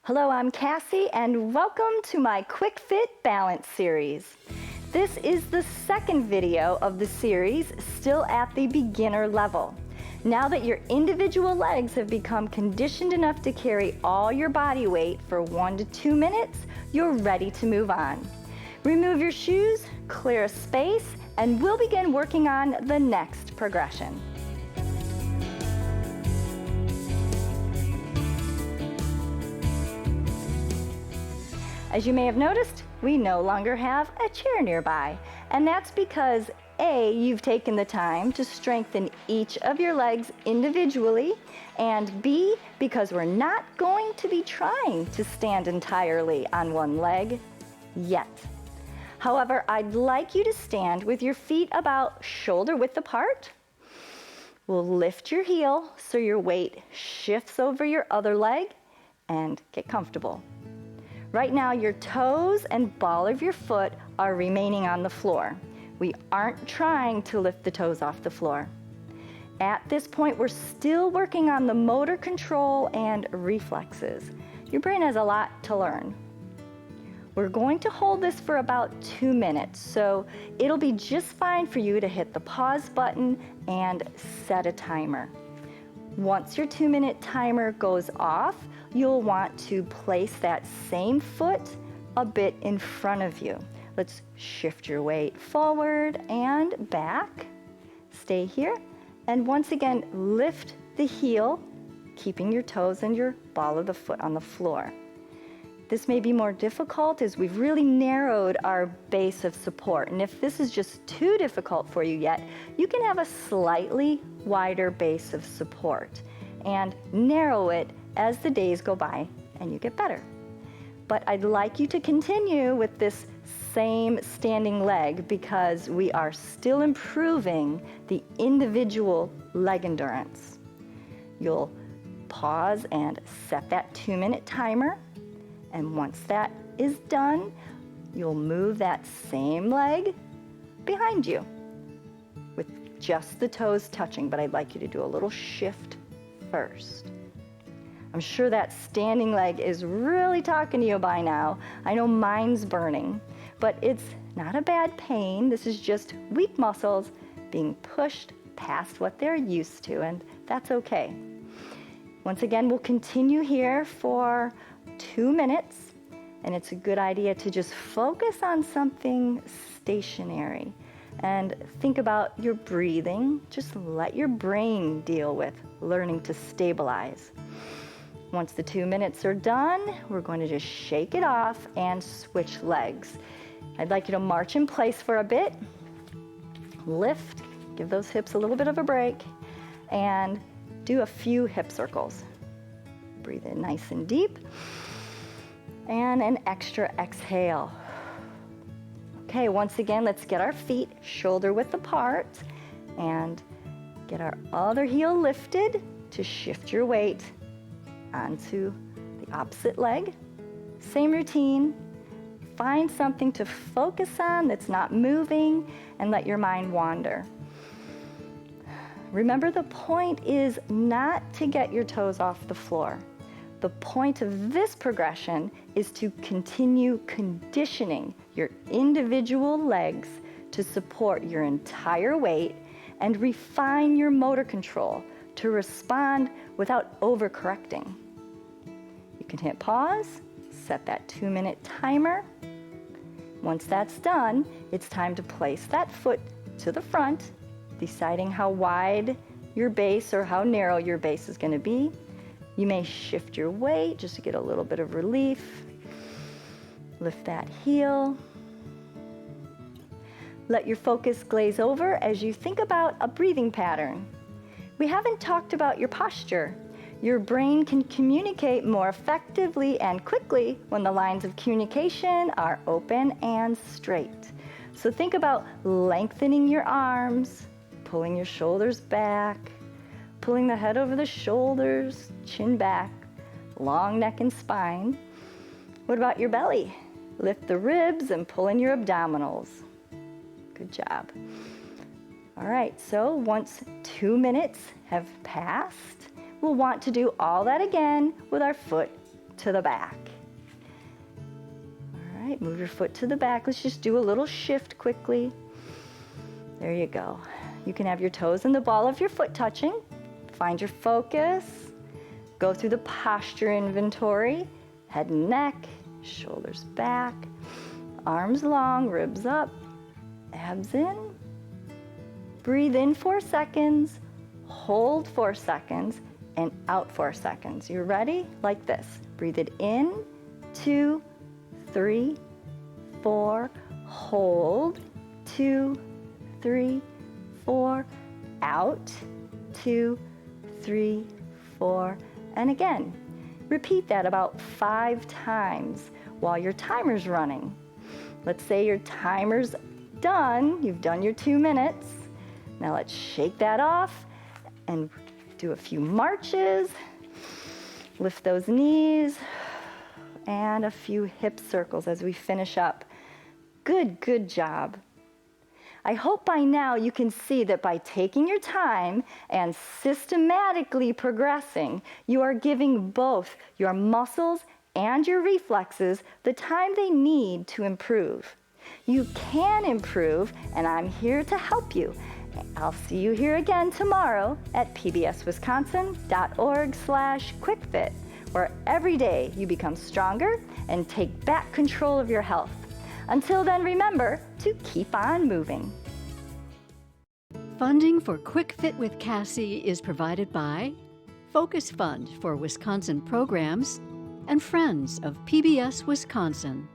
Hello, I'm Cassie and welcome to my Quick Fit Balance series. This is the second video of the series, still at the beginner level. Now that your individual legs have become conditioned enough to carry all your body weight for 1 to 2 minutes, you're ready to move on. Remove your shoes, clear a space, and we'll begin working on the next progression. As you may have noticed, we no longer have a chair nearby, and that's because A, you've taken the time to strengthen each of your legs individually, and B, because we're not going to be trying to stand entirely on one leg yet. However, I'd like you to stand with your feet about shoulder width apart. We'll lift your heel so your weight shifts over your other leg and get comfortable. Right now, your toes and ball of your foot are remaining on the floor. We aren't trying to lift the toes off the floor. At this point, we're still working on the motor control and reflexes. Your brain has a lot to learn. We're going to hold this for about 2 minutes, so it'll be just fine for you to hit the pause button and set a timer. Once your 2-minute timer goes off, you'll want to place that same foot a bit in front of you. Let's shift your weight forward and back. Stay here. And once again, lift the heel, keeping your toes and your ball of the foot on the floor. This may be more difficult as we've really narrowed our base of support. And if this is just too difficult for you yet, you can have a slightly wider base of support and narrow it as the days go by and you get better. But I'd like you to continue with this same standing leg because we are still improving the individual leg endurance. You'll pause and set that 2-minute timer, and once that is done, you'll move that same leg behind you with just the toes touching, but I'd like you to do a little shift first. I'm sure that standing leg is really talking to you by now. I know mine's burning, but it's not a bad pain. This is just weak muscles being pushed past what they're used to, and that's okay. Once again, we'll continue here for 2 minutes, and it's a good idea to just focus on something stationary and think about your breathing. Just let your brain deal with learning to stabilize. Once the 2 minutes are done, we're going to just shake it off and switch legs. I'd like you to march in place for a bit, lift, give those hips a little bit of a break, and do a few hip circles. Breathe in nice and deep, and an extra exhale. Okay, once again, let's get our feet shoulder width apart and get our other heel lifted to shift your weight onto the opposite leg. Same routine. Find something to focus on that's not moving and let your mind wander. Remember, the point is not to get your toes off the floor. The point of this progression is to continue conditioning your individual legs to support your entire weight and refine your motor control to respond without overcorrecting. You can hit pause, set that 2-minute timer. Once that's done, it's time to place that foot to the front, deciding how wide your base or how narrow your base is going to be. You may shift your weight just to get a little bit of relief. Lift that heel. Let your focus glaze over as you think about a breathing pattern. We haven't talked about your posture. Your brain can communicate more effectively and quickly when the lines of communication are open and straight. So think about lengthening your arms, pulling your shoulders back, pulling the head over the shoulders, chin back, long neck and spine. What about your belly? Lift the ribs and pull in your abdominals. Good job. All right, so once 2 minutes have passed, we'll want to do all that again with our foot to the back. All right, move your foot to the back. Let's just do a little shift quickly. There you go. You can have your toes and the ball of your foot touching. Find your focus. Go through the posture inventory. Head and neck, shoulders back, arms long, ribs up, abs in. Breathe in 4 seconds, hold 4 seconds, and out 4 seconds. You ready? Like this. Breathe it in, 2, 3, 4, hold, 2, 3, 4, out, 2, 3, 4, and again. Repeat that about 5 times while your timer's running. Let's say your timer's done, you've done your 2 minutes. Now let's shake that off and do a few marches. Lift those knees and a few hip circles as we finish up. Good job. I hope by now you can see that by taking your time and systematically progressing, you are giving both your muscles and your reflexes the time they need to improve. You can improve, and I'm here to help you. I'll see you here again tomorrow at pbswisconsin.org/quickfit, where every day you become stronger and take back control of your health. Until then, remember to keep on moving. Funding for Quick Fit with Cassie is provided by Focus Fund for Wisconsin Programs and Friends of PBS Wisconsin.